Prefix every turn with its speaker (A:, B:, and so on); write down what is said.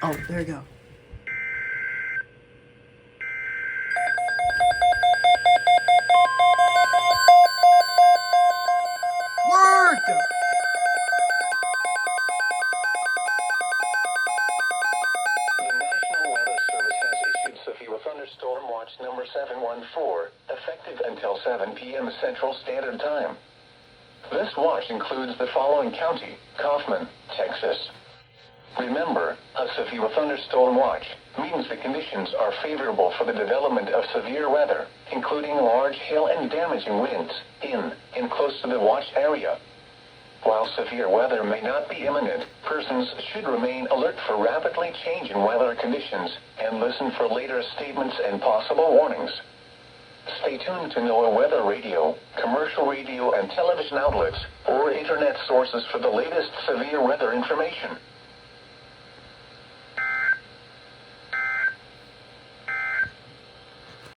A: Oh, there we go. Word!
B: The National Weather Service has issued severe thunderstorm watch number 714, effective until 7 p.m. Central Standard Time. This watch includes the following county: Kaufman, Texas. Remember, a severe thunderstorm watch means the conditions are favorable for the development of severe weather, including large hail and damaging winds, in and close to the watch area. While severe weather may not be imminent, persons should remain alert for rapidly changing weather conditions and listen for later statements and possible warnings. Stay tuned to NOAA weather radio, commercial radio and television outlets, or internet sources for the latest severe weather information.